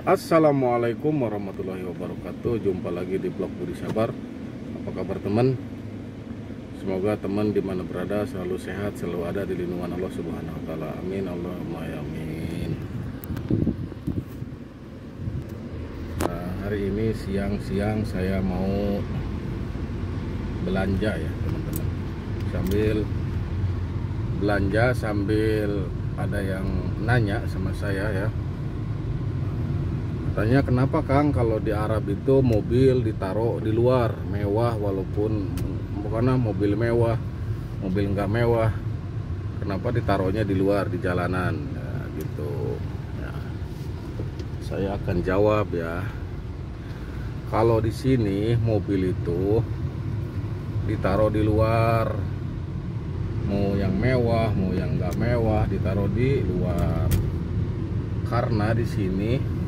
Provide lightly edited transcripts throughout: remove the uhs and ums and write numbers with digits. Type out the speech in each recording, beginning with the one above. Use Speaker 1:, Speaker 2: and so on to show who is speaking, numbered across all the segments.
Speaker 1: Assalamualaikum warahmatullahi wabarakatuh. Jumpa lagi di vlog Budi Sabar. Apa kabar teman? Semoga teman dimana berada selalu sehat, selalu ada di lindungan Allah Subhanahu wa Ta'ala. Amin, Allahumma ya amin. Nah, hari ini siang-siang saya mau belanja ya teman-teman. Sambil belanja sambil ada yang nanya sama saya ya. Tanya, kenapa Kang kalau di Arab itu mobil ditaruh di luar, mewah walaupun bukannya mobil mewah, mobil nggak mewah, kenapa ditaruhnya di luar di jalanan ya, gitu ya. Saya akan jawab ya. Kalau di sini mobil itu ditaruh di luar, mau yang mewah mau yang nggak mewah ditaruh di luar, karena di sini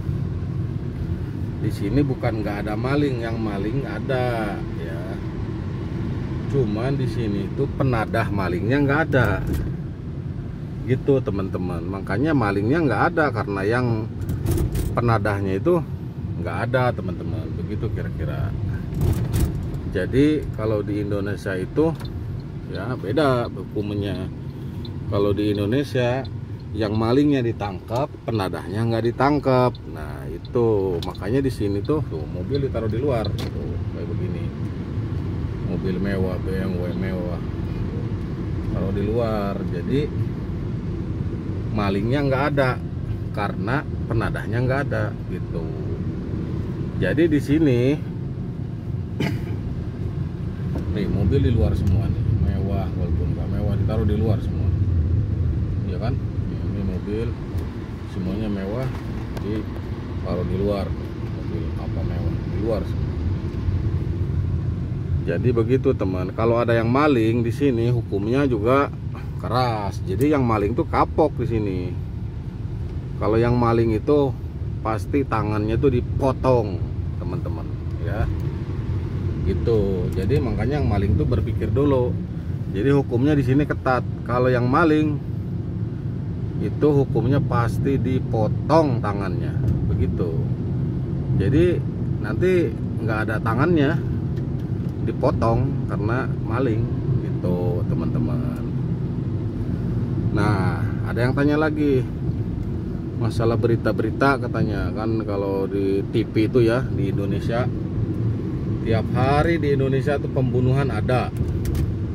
Speaker 1: bukan nggak ada maling, yang maling ada ya, cuman di sini itu penadah malingnya nggak ada gitu teman-teman. Makanya malingnya nggak ada karena yang penadahnya itu nggak ada teman-teman, begitu kira-kira. Jadi kalau di Indonesia itu ya beda hukumnya. Kalau di Indonesia yang malingnya ditangkap, penadahnya nggak ditangkap. Nah itu makanya di sini tuh mobil ditaruh di luar tuh, kayak begini, mobil mewah, BMW mewah taruh di luar. Jadi malingnya nggak ada karena penadahnya nggak ada gitu. Jadi di sini nih mobil di luar semua nih, mewah walaupun nggak mewah ditaruh di luar semua, ya kan? Ini mobil semuanya mewah ditaruh di luar, mobil apa mewah di luar semua. Jadi begitu teman. Kalau ada yang maling di sini hukumnya juga keras. Jadi yang maling tuh kapok di sini. Kalau yang maling itu pasti tangannya tuh dipotong teman-teman ya. Gitu. Jadi makanya yang maling tuh berpikir dulu. Jadi hukumnya di sini ketat. Kalau yang maling itu hukumnya pasti dipotong tangannya, begitu. Jadi nanti nggak ada tangannya, dipotong karena maling gitu teman-teman. Nah ada yang tanya lagi masalah berita-berita, katanya kan kalau di TV itu ya di Indonesia, tiap hari di Indonesia itu pembunuhan ada.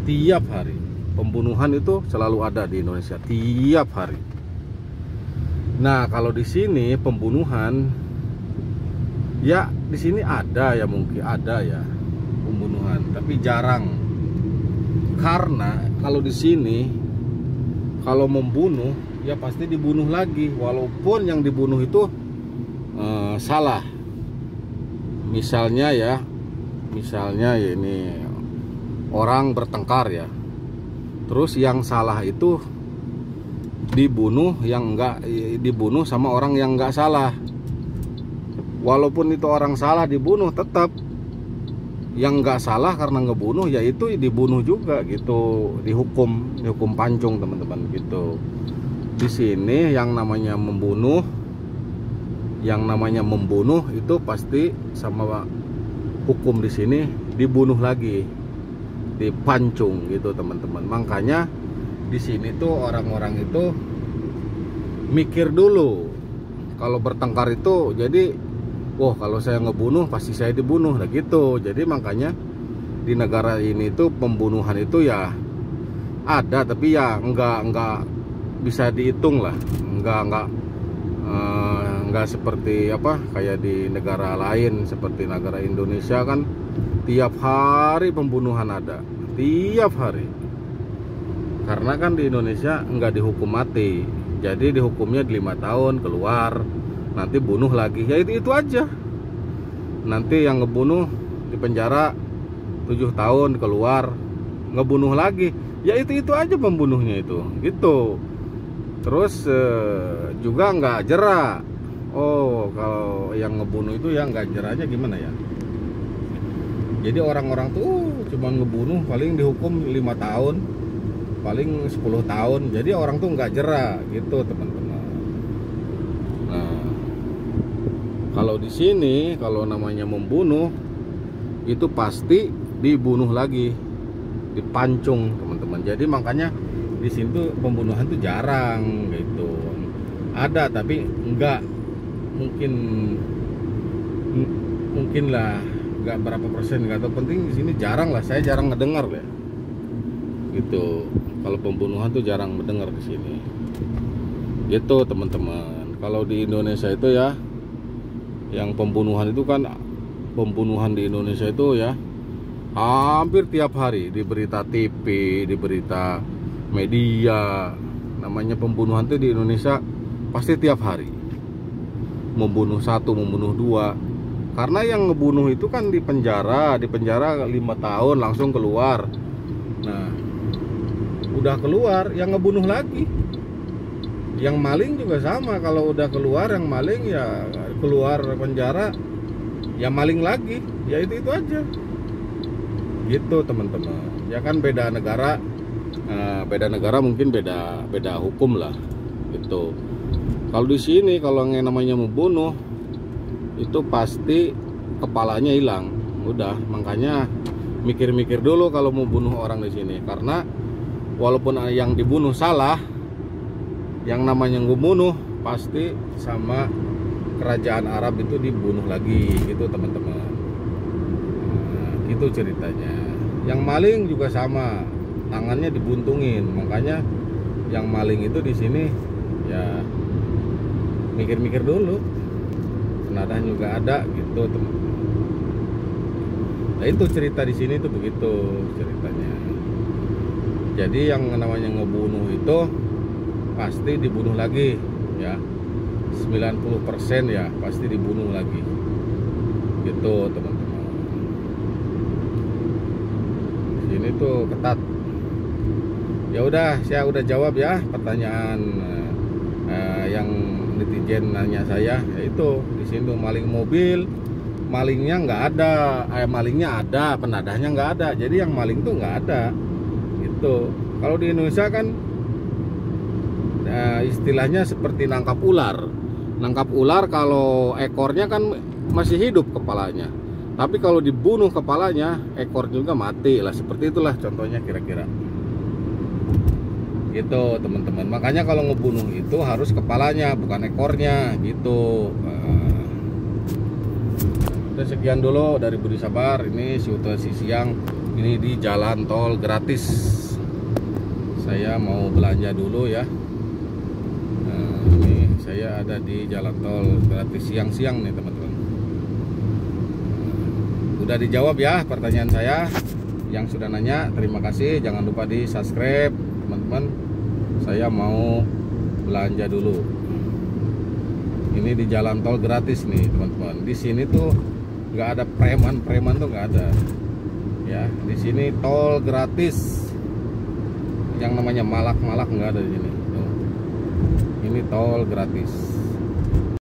Speaker 1: Tiap hari pembunuhan itu selalu ada di Indonesia, tiap hari. Nah kalau di sini pembunuhan ya di sini ada ya, mungkin ada ya pembunuhan, tapi jarang. Karena kalau di sini kalau membunuh ya pasti dibunuh lagi, walaupun yang dibunuh itu salah. Misalnya ya ini orang bertengkar ya, terus yang salah itu dibunuh, yang enggak dibunuh sama orang yang enggak salah. Walaupun itu orang salah dibunuh, tetap yang enggak salah karena ngebunuh ya itu dibunuh juga gitu, dihukum pancung teman-teman gitu. Di sini yang namanya membunuh itu pasti sama hukum di sini dibunuh lagi, dipancung gitu teman-teman. Makanya di sini tuh orang-orang itu mikir dulu kalau bertengkar itu. Jadi kalau saya ngebunuh pasti saya dibunuh lah gitu. Jadi makanya di negara ini tuh pembunuhan itu ya ada, tapi ya enggak bisa dihitung lah, enggak seperti apa kayak di negara lain. Seperti negara Indonesia kan tiap hari pembunuhan ada, tiap hari. Karena kan di Indonesia enggak dihukum mati, jadi dihukumnya 5 tahun keluar, nanti bunuh lagi ya itu aja. Nanti yang ngebunuh di penjara 7 tahun keluar, ngebunuh lagi ya itu aja pembunuhnya itu gitu. Terus juga nggak jera. Kalau yang ngebunuh itu ya nggak jeranya gimana ya. Jadi orang-orang tuh cuma ngebunuh paling dihukum 5 tahun, paling 10 tahun. Jadi orang tuh nggak jera gitu teman-teman. Nah Kalau di sini kalau namanya membunuh itu pasti dibunuh lagi, dipancung teman-teman. Jadi makanya di sini tuh pembunuhan tuh jarang gitu. Ada tapi enggak, mungkin lah, enggak berapa persen, enggak tahu, penting di sini jarang lah, saya jarang ngedengar ya. Gitu. Kalau pembunuhan tuh jarang mendengar di sini. Gitu teman-teman. Kalau di Indonesia itu ya, yang pembunuhan itu kan, pembunuhan di Indonesia itu ya hampir tiap hari di berita TV, di berita media. Namanya pembunuhan itu di Indonesia pasti tiap hari. Membunuh satu, membunuh dua. Karena yang ngebunuh itu kan di penjara 5 tahun langsung keluar. Nah, udah keluar yang ngebunuh lagi. Yang maling juga sama, kalau udah keluar yang maling ya keluar penjara ya maling lagi, ya itu aja. Gitu teman-teman. Ya kan beda negara, mungkin beda hukum lah. Gitu. Kalau di sini kalau yang namanya membunuh itu pasti kepalanya hilang. Udah, makanya mikir-mikir dulu kalau mau bunuh orang di sini, karena walaupun yang dibunuh salah, yang namanya ngebunuh pasti sama kerajaan Arab itu dibunuh lagi gitu teman-teman. Nah, itu ceritanya. Yang maling juga sama, tangannya dibuntungin. Makanya yang maling itu di sini ya mikir-mikir dulu. Penadah juga ada gitu teman-teman. Nah, itu cerita di sini tuh begitu ceritanya. Jadi yang namanya ngebunuh itu pasti dibunuh lagi ya. 90% ya pasti dibunuh lagi. Gitu teman-teman. Sini tuh ketat. Ya udah, saya udah jawab ya pertanyaan yang netizen nanya saya, yaitu di sini tuh maling mobil, malingnya nggak ada, malingnya ada, penadahnya nggak ada. Jadi yang maling tuh nggak ada. Gitu. Kalau di Indonesia kan istilahnya seperti nangkap ular. Nangkap ular kalau ekornya kan masih hidup kepalanya. Tapi kalau dibunuh kepalanya, ekor juga mati lah. Seperti itulah contohnya kira-kira. Gitu teman-teman. Makanya kalau ngebunuh itu harus kepalanya, bukan ekornya gitu. Udah sekian dulu dari Budi Sabar. Ini situasi siang. Ini di jalan tol gratis. Saya mau belanja dulu ya. Ini saya ada di jalan tol gratis siang-siang nih teman-teman. Udah dijawab ya pertanyaan saya yang sudah nanya. Terima kasih. Jangan lupa di subscribe teman-teman. Saya mau belanja dulu. Ini di jalan tol gratis nih teman-teman. Di sini tuh nggak ada preman tuh nggak ada. Ya, di sini tol gratis. Yang namanya malak-malak nggak ada di sini. Ini tol gratis.